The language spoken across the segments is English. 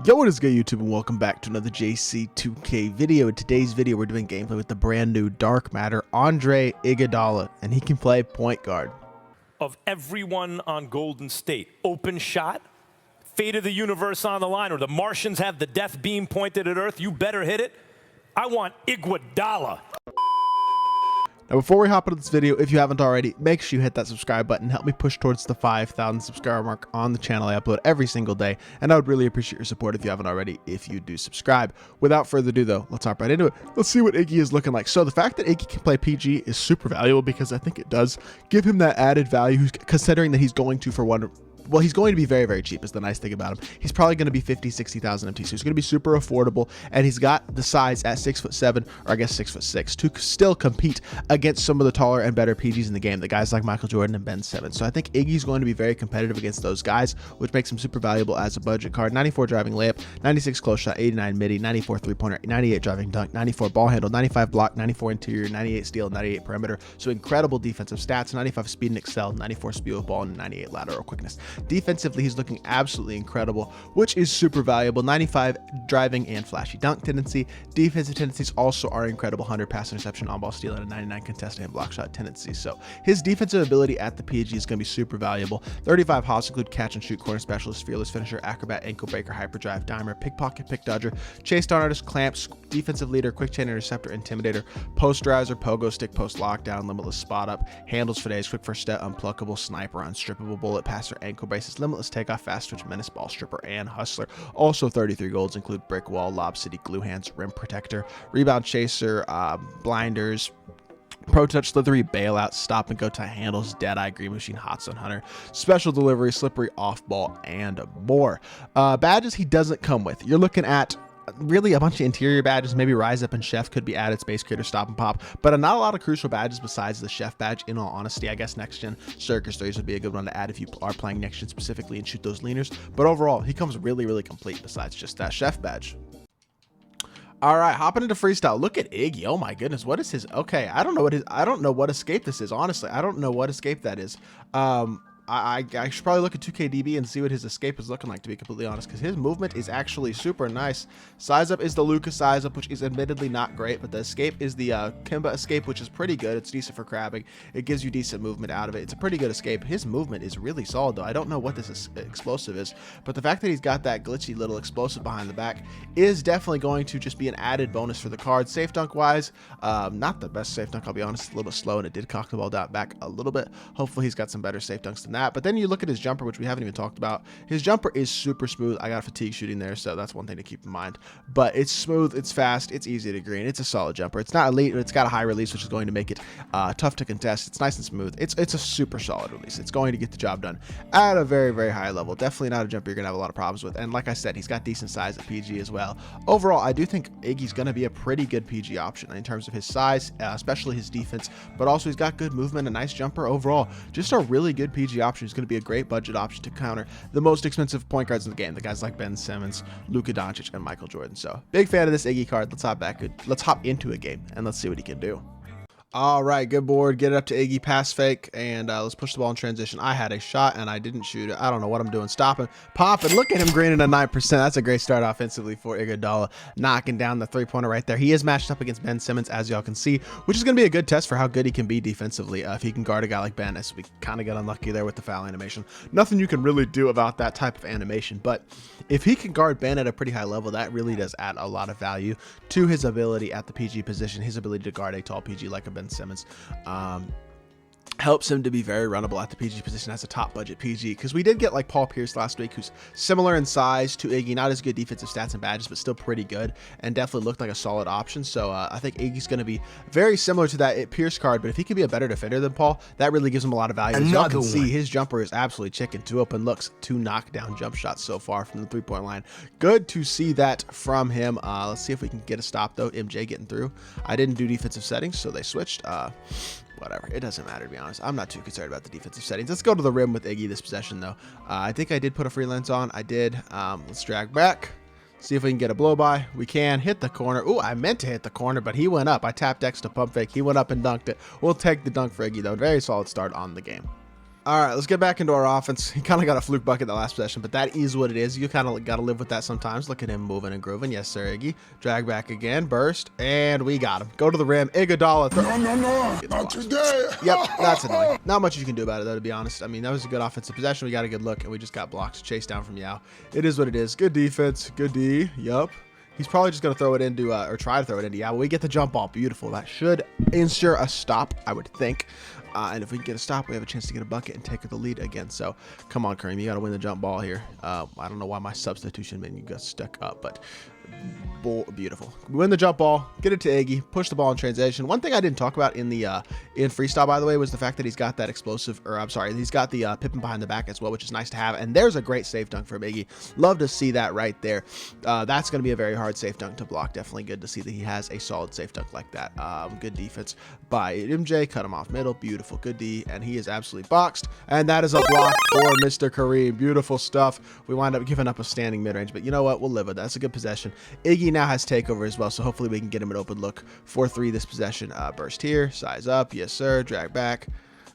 Yo, what is good YouTube, and welcome back to another JC2K video. In today's video, we're doing gameplay with the brand new Dark Matter, IGUODALA, and he can play point guard. Of everyone on Golden State, open shot, fate of the universe on the line, or the Martians have the death beam pointed at Earth, you better hit it. I want IGUODALA. Now, before we hop into this video, if you haven't already, make sure you hit that subscribe button. Help me push towards the 5,000 subscriber mark on the channel. I upload every single day, and I would really appreciate your support if you haven't already, if you do subscribe. Without further ado, though, let's hop right into it. Let's see what Iggy is looking like. So the fact that Iggy can play PG is super valuable because I think it does give him that added value, considering that he's going to, for one, well, he's going to be very, very cheap is the nice thing about him. He's probably going to be 50, 60,000 MT, so he's going to be super affordable, and he's got the size at 6'7", or I guess 6'6", to still compete against some of the taller and better PGs in the game, the guys like Michael Jordan and Ben Simmons. So I think Iggy's going to be very competitive against those guys, which makes him super valuable as a budget card. 94 driving layup, 96 close shot, 89 midi, 94 three-pointer, 98 driving dunk, 94 ball handle, 95 block, 94 interior, 98 steal, 98 perimeter. So incredible defensive stats, 95 speed and excel, 94 speed with ball, and 98 lateral quickness. Defensively, he's looking absolutely incredible, which is super valuable. 95 driving and flashy dunk tendency. Defensive tendencies also are incredible. 100 pass interception, on ball steal, and a 99 contested and block shot tendency. So his defensive ability at the PG is going to be super valuable. 35 hops include catch and shoot, corner specialist, fearless finisher, acrobat, ankle breaker, hyperdrive, dimer, pickpocket, pick dodger, chase down artist, clamps, defensive leader, quick chain interceptor, intimidator, posterizer, pogo stick, post lockdown, limitless spot up, handles for days, quick first step, unpluckable, sniper, unstrippable, bullet passer, ankle braces, limitless takeoff, fast twitch, menace, ball stripper, and hustler. Also 33 golds include brick wall, lob city, glue hands, rim protector, rebound chaser, blinders, pro touch, slithery, bailout, stop and go tie handles, dead eye, green machine, hot zone hunter, special delivery, slippery, off ball, and more. Badges he doesn't come with. You're looking at really a bunch of interior badges. Maybe Rise Up and Chef could be added, Space Creator, Stop and Pop, but not a lot of crucial badges besides the Chef badge, in all honesty. I guess Next Gen Circus 3s would be a good one to add if you are playing Next Gen specifically and shoot those leaners, but overall he comes really, really complete besides just that Chef badge. All right, hopping into Freestyle. Look at Iggy. Oh my goodness, what is his? Okay, I don't know what escape this is. Honestly, I don't know what escape that is. I should probably look at 2KDB and see what his escape is looking like, to be completely honest, because his movement is actually super nice. Size up is the Lucas size up, which is admittedly not great, but the escape is the Kimba escape, which is pretty good. It's decent for crabbing. It gives you decent movement out of it. It's a pretty good escape. His movement is really solid, though. I don't know what this explosive is, but the fact that he's got that glitchy little explosive behind the back is definitely going to just be an added bonus for the card. Safe dunk wise, not the best safe dunk, I'll be honest. A little bit slow, and it did cock the ball back a little bit. Hopefully he's got some better safe dunks than that. But then you look at his jumper, which we haven't even talked about. His jumper is super smooth. I got fatigue shooting there, so that's one thing to keep in mind. But it's smooth, it's fast, it's easy to green. It's a solid jumper. It's not elite, but it's got a high release, which is going to make it tough to contest. It's nice and smooth. It's a super solid release. It's going to get the job done at a very, very high level. Definitely not a jumper you're going to have a lot of problems with. And like I said, he's got decent size at PG as well. Overall, I do think Iggy's going to be a pretty good PG option in terms of his size, especially his defense, but also he's got good movement, a nice jumper. Overall, just a really good PG option. He's going to be a great budget option to counter the most expensive point guards in the game, the guys like Ben Simmons, Luka Doncic, and Michael Jordan. So big fan of this Iggy card. Let's hop into a game and let's see what he can do. All right, good board. Get it up to Iggy, pass fake, and let's push the ball in transition. I had a shot, and I didn't shoot it. I don't know what I'm doing. Stopping, popping. Look at him greening at 9%. That's a great start offensively for IGUODALA, knocking down the three-pointer right there. He is matched up against Ben Simmons, as y'all can see, which is going to be a good test for how good he can be defensively if he can guard a guy like Ben, as we kind of got unlucky there with the foul animation. Nothing you can really do about that type of animation, but if he can guard Ben at a pretty high level, that really does add a lot of value to his ability at the PG position, his ability to guard a tall PG like a Ben Simmons. Helps him to be very runnable at the PG position as a top budget PG, because we did get like Paul Pierce last week, who's similar in size to Iggy, not as good defensive stats and badges, but still pretty good and definitely looked like a solid option. So I think Iggy's going to be very similar to that Pierce card, but if he can be a better defender than Paul, that really gives him a lot of value. As y'all can see, his jumper is absolutely chicken. 2 open looks, 2 knockdown jump shots so far from the three-point line. Good to see that from him. Let's see if we can get a stop though. MJ getting through. I didn't do defensive settings, so they switched. Whatever, it doesn't matter, to be honest. I'm not too concerned about the defensive settings. Let's go to the rim with Iggy this possession, though. I think I did put a freelance on. I did. Let's drag back. See if we can get a blow by. We can hit the corner. Ooh, I meant to hit the corner, but he went up. I tapped X to pump fake. He went up and dunked it. We'll take the dunk for Iggy, though. Very solid start on the game. All right, let's get back into our offense. He kind of got a fluke bucket that last possession, but that is what it is. You kind of got to live with that sometimes. Look at him moving and grooving. Yes, sir, Iggy. Drag back again, burst, and we got him. Go to the rim. IGUODALA. No, not today. Yep, that's annoying. Not much you can do about it, though, to be honest. I mean, that was a good offensive possession. We got a good look, and we just got blocked. Chase down from Yao. It is what it is. Good defense. Good D. Yup. He's probably just going to throw it into, or try to throw it into Yao. But we get the jump ball. Beautiful. That should ensure a stop, I would think. And if we can get a stop, we have a chance to get a bucket and take the lead again. So come on, Kareem, you got to win the jump ball here. I don't know why my substitution menu got stuck up, but beautiful. We win the jump ball, get it to Iggy, push the ball in transition. One thing I didn't talk about in the in freestyle, by the way, was the fact that he's got that explosive, or I'm sorry, he's got the pippin behind the back as well, which is nice to have. And there's a great safe dunk from Iggy. Love to see that right there. That's going to be a very hard safe dunk to block. Definitely good to see that he has a solid safe dunk like that. Good defense by MJ. Cut him off middle. Beautiful. Good D. And he is absolutely boxed. And that is a block for Mr. Kareem. Beautiful stuff. We wind up giving up a standing mid-range, but you know what? We'll live with that. That's a good possession. Iggy now has takeover as well, so hopefully we can get him an open look for 3 this possession. Burst here. Size up. Yes, sir. Drag back.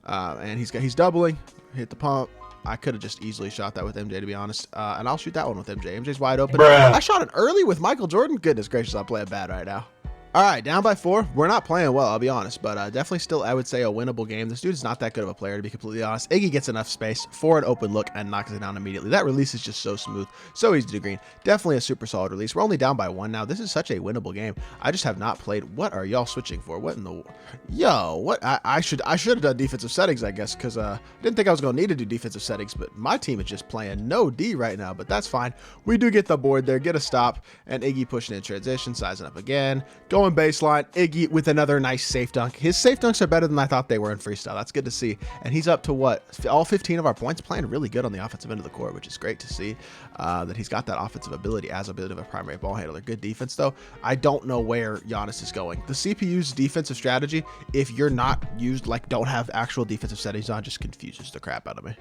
And he's doubling. Hit the pump. I could have just easily shot that with MJ, to be honest. And I'll shoot that one with MJ. MJ's wide open. Bruh. I shot it early with Michael Jordan. Goodness gracious, I'm playing bad right now. All right, down by 4. We're not playing well, I'll be honest, but definitely still, I would say, a winnable game. This dude's not that good of a player, to be completely honest. Iggy gets enough space for an open look and knocks it down immediately. That release is just so smooth, so easy to green. Definitely a super solid release. We're only down by 1 now. This is such a winnable game. I just have not played. What are y'all switching for? What in the... Yo, what? I should have done defensive settings, I guess, because I didn't think I was going to need to do defensive settings, but my team is just playing no D right now, but that's fine. We do get the board there, get a stop, and Iggy pushing in transition, sizing up again, going baseline. Iggy with another nice safe dunk. His safe dunks are better than I thought they were in freestyle. That's good to see. And he's up to what? All 15 of our points, playing really good on the offensive end of the court, which is great to see that he's got that offensive ability as a bit of a primary ball handler. Good defense, though. I don't know where Giannis is going. The CPU's defensive strategy, if you're not used, like don't have actual defensive settings on, just confuses the crap out of me.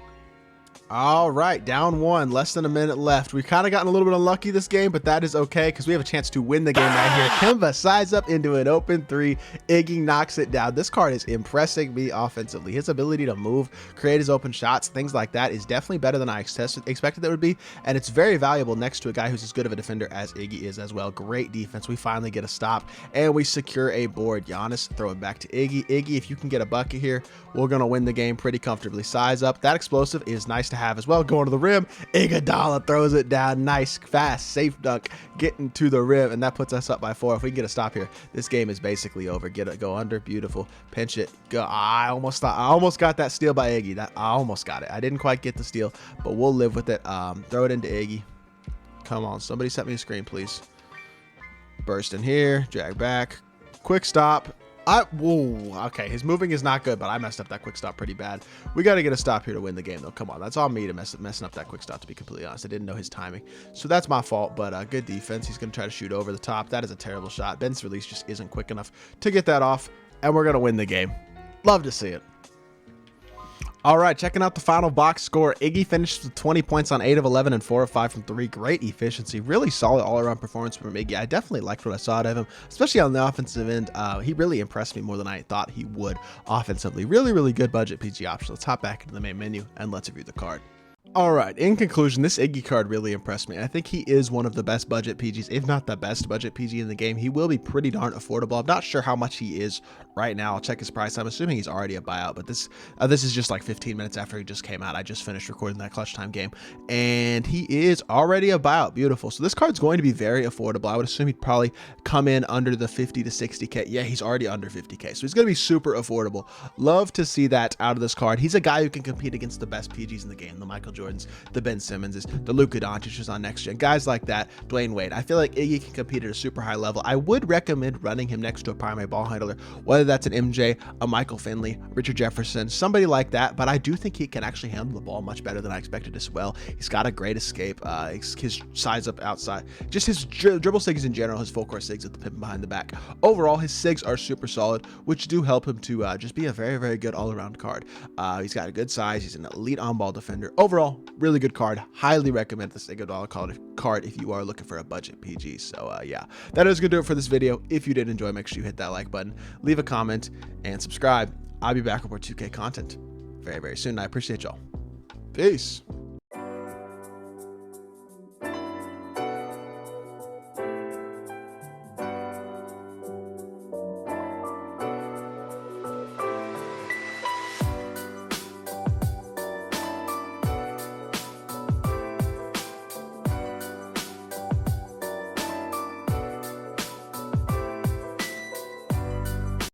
All right, down 1, less than a minute left. We've kind of gotten a little bit unlucky this game, but that is okay because we have a chance to win the game right here. Kimba size up into an open 3. Iggy knocks it down. This card is impressing me offensively. His ability to move, create his open shots, things like that is definitely better than I expected that would be, and it's very valuable next to a guy who's as good of a defender as Iggy is as well. Great defense. We finally get a stop, and we secure a board. Giannis throw it back to Iggy. Iggy, if you can get a bucket here, we're going to win the game pretty comfortably. Size up. That explosive is nice to have as well. Going to the rim. IGUODALA throws it down. Nice, fast, safe dunk. Getting to the rim, and that puts us up by 4. If we can get a stop here, this game is basically over. Get it, go under. Beautiful. Pinch it. Go. I almost got that steal by Iggy. I almost got it. I didn't quite get the steal, but we'll live with it. Throw it into Iggy. Come on, somebody set me a screen, please. Burst in here. Drag back. Quick stop. Whoa, okay, his moving is not good, but I messed up that quick stop pretty bad. We got to get a stop here to win the game, though. Come on, that's on me to messing up that quick stop, to be completely honest. I didn't know his timing, so that's my fault, but good defense. He's going to try to shoot over the top. That is a terrible shot. Ben's release just isn't quick enough to get that off, and we're going to win the game. Love to see it. All right, checking out the final box score. Iggy finished with 20 points on 8 of 11 and 4 of 5 from 3. Great efficiency. Really solid all-around performance from Iggy. I definitely liked what I saw out of him, especially on the offensive end. He really impressed me more than I thought he would offensively. Really, really good budget PG option. Let's hop back into the main menu and let's review the card. All right, in conclusion, this Iggy card really impressed me. I think he is one of the best budget PGs, if not the best budget PG in the game. He will be pretty darn affordable. I'm not sure how much he is right now. I'll check his price. I'm assuming he's already a buyout, but this is just like 15 minutes after he just came out. I just finished recording that clutch time game, and he is already a buyout. Beautiful. So this card's going to be very affordable. I would assume he'd probably come in under the 50 to 60K. Yeah, he's already under 50K, so he's going to be super affordable. Love to see that out of this card. He's a guy who can compete against the best PGs in the game, the Michael Jordans, the Ben Simmonses, the Luka Doncic's on next gen, guys like that, Dwayne Wade. I feel like Iggy can compete at a super high level. I would recommend running him next to a primary ball handler, whether that's an MJ, a Michael Finley, Richard Jefferson, somebody like that, but I do think he can actually handle the ball much better than I expected as well. He's got a great escape, his size up outside, just his dribble sigs in general, his full court sigs at the pin behind the back. Overall, his sigs are super solid, which do help him to just be a very, very good all-around card. He's got a good size. He's an elite on-ball defender. Overall, really good card. Highly recommend this IGUODALA card if you are looking for a budget PG. So yeah, that is going to do it for this video. If you did enjoy, make sure you hit that like button, leave a comment, and subscribe. I'll be back with more 2K content. very, very soon. I appreciate y'all. Peace.